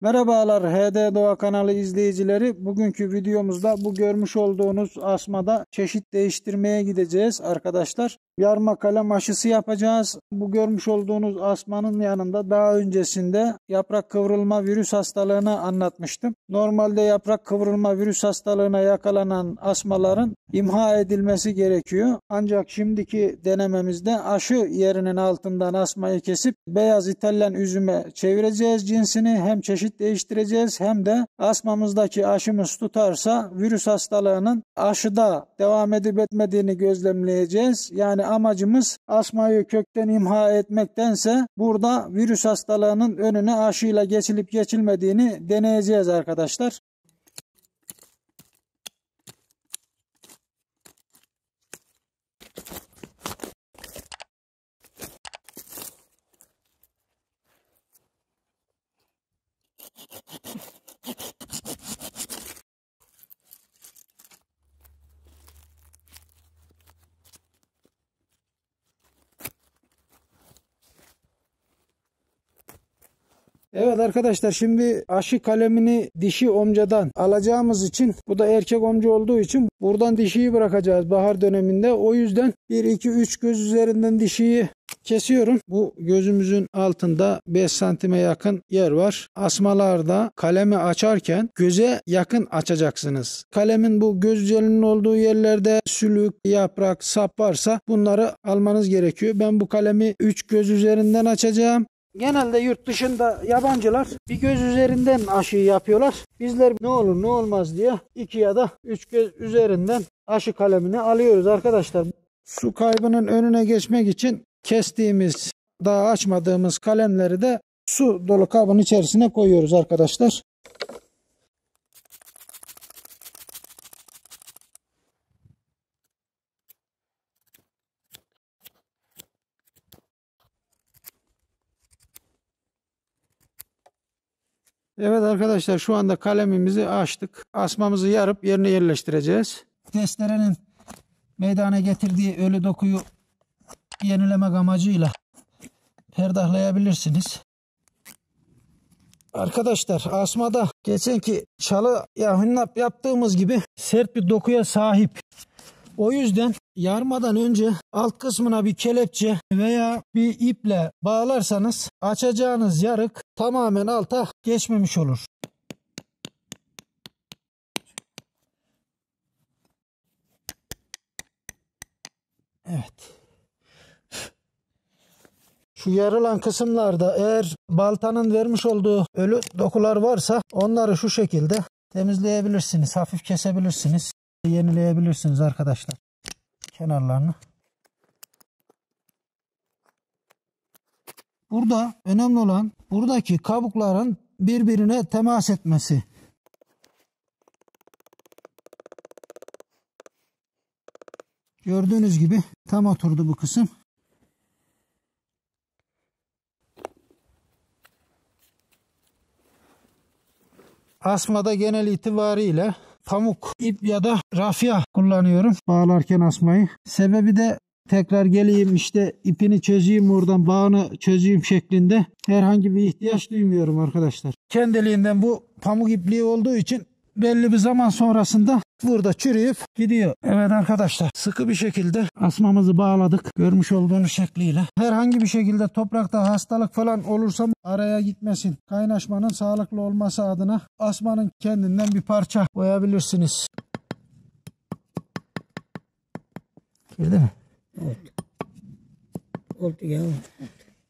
Merhabalar HD Doğa kanalı izleyicileri. Bugünkü videomuzda bu görmüş olduğunuz asmada çeşit değiştirmeye gideceğiz arkadaşlar. Yarma kalem aşısı yapacağız. Bu görmüş olduğunuz asmanın yanında daha öncesinde yaprak kıvrılma virüs hastalığını anlatmıştım. Normalde yaprak kıvrılma virüs hastalığına yakalanan asmaların imha edilmesi gerekiyor. Ancak şimdiki denememizde aşı yerinin altından asmayı kesip beyaz İtalyan üzüme çevireceğiz cinsini. Hem çeşit değiştireceğiz hem de asmamızdaki aşımız tutarsa virüs hastalığının aşıda devam edip etmediğini gözlemleyeceğiz. Yani amacımız asmayı kökten imha etmektense burada virüs hastalığının önüne aşıyla geçilip geçilmediğini deneyeceğiz arkadaşlar. Evet arkadaşlar, şimdi aşı kalemini dişi omcadan alacağımız için, bu da erkek omca olduğu için buradan dişiyi bırakacağız bahar döneminde. O yüzden 1, 2, 3 göz üzerinden dişiyi kesiyorum. Bu gözümüzün altında 5 santime yakın yer var. Asmalarda kalemi açarken göze yakın açacaksınız. Kalemin bu göz üzerinin olduğu yerlerde sülük, yaprak, sap varsa bunları almanız gerekiyor. Ben bu kalemi 3 göz üzerinden açacağım. Genelde yurt dışında yabancılar bir göz üzerinden aşıyı yapıyorlar. Bizler ne olur ne olmaz diye 2 ya da 3 göz üzerinden aşı kalemini alıyoruz arkadaşlar. Su kaybının önüne geçmek için kestiğimiz, daha açmadığımız kalemleri de su dolu kabın içerisine koyuyoruz arkadaşlar. Evet arkadaşlar, şu anda kalemimizi açtık. Asmamızı yarıp yerine yerleştireceğiz. Testerenin meydana getirdiği ölü dokuyu yenilemek amacıyla perdahlayabilirsiniz. Arkadaşlar, asmada geçenki çalı hünnap yaptığımız gibi sert bir dokuya sahip. O yüzden yarmadan önce alt kısmına bir kelepçe veya bir iple bağlarsanız açacağınız yarık tamamen alta geçmemiş olur. Evet. Şu yarılan kısımlarda eğer baltanın vermiş olduğu ölü dokular varsa onları şu şekilde temizleyebilirsiniz. Hafif kesebilirsiniz. Yenileyebilirsiniz arkadaşlar kenarlarını. Burada önemli olan buradaki kabukların birbirine temas etmesi. Gördüğünüz gibi tam oturdu bu kısım. Asmada genel itibariyle pamuk ip ya da rafya kullanıyorum bağlarken asmayı. Sebebi de tekrar geleyim işte ipini çözeyim, oradan bağını çözeyim şeklinde herhangi bir ihtiyaç duymuyorum arkadaşlar. Kendiliğinden bu pamuk ipliği olduğu için belli bir zaman sonrasında burada çürüyüp gidiyor. Evet arkadaşlar, sıkı bir şekilde asmamızı bağladık görmüş olduğunuz şekliyle. Herhangi bir şekilde toprakta hastalık falan olursa araya gitmesin. Kaynaşmanın sağlıklı olması adına asmanın kendinden bir parça koyabilirsiniz. Girdi mi? Evet. Oldu ya.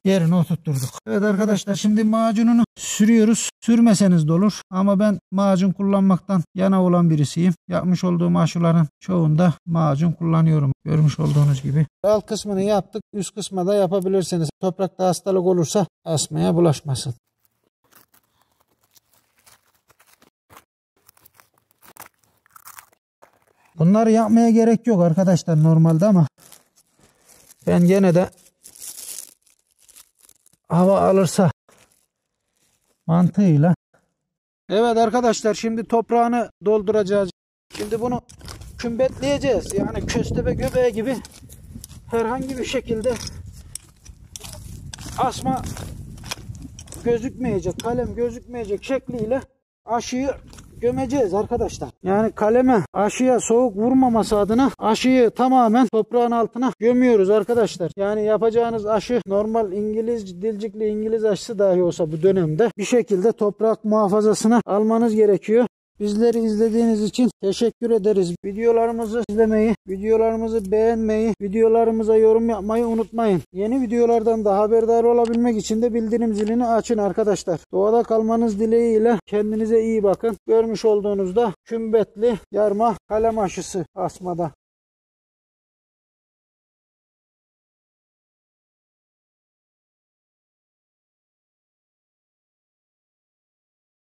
Yerine oturtturduk. Evet arkadaşlar, şimdi macununu sürüyoruz. Sürmeseniz de olur ama ben macun kullanmaktan yana olan birisiyim. Yapmış olduğum aşıların çoğunda macun kullanıyorum. Görmüş olduğunuz gibi. Alt kısmını yaptık. Üst kısmı da yapabilirsiniz. Toprakta hastalık olursa asmaya bulaşmasın. Bunları yapmaya gerek yok arkadaşlar normalde ama ben gene de hava alırsa mantığıyla. Evet arkadaşlar, şimdi toprağını dolduracağız. Şimdi bunu kümbetleyeceğiz. Yani köstebe göbeği gibi herhangi bir şekilde asma gözükmeyecek, kalem gözükmeyecek şekliyle aşıyı gömeceğiz arkadaşlar. Yani kaleme, aşıya soğuk vurmaması adına aşıyı tamamen toprağın altına gömüyoruz arkadaşlar. Yani yapacağınız aşı normal İngiliz dilcikli İngiliz aşısı dahi olsa bu dönemde bir şekilde toprak muhafazasına almanız gerekiyor. Bizleri izlediğiniz için teşekkür ederiz. Videolarımızı izlemeyi, videolarımızı beğenmeyi, videolarımıza yorum yapmayı unutmayın. Yeni videolardan da haberdar olabilmek için de bildirim zilini açın arkadaşlar. Doğada kalmanız dileğiyle kendinize iyi bakın. Görmüş olduğunuzda kümbetli yarma kalem aşısı asmada.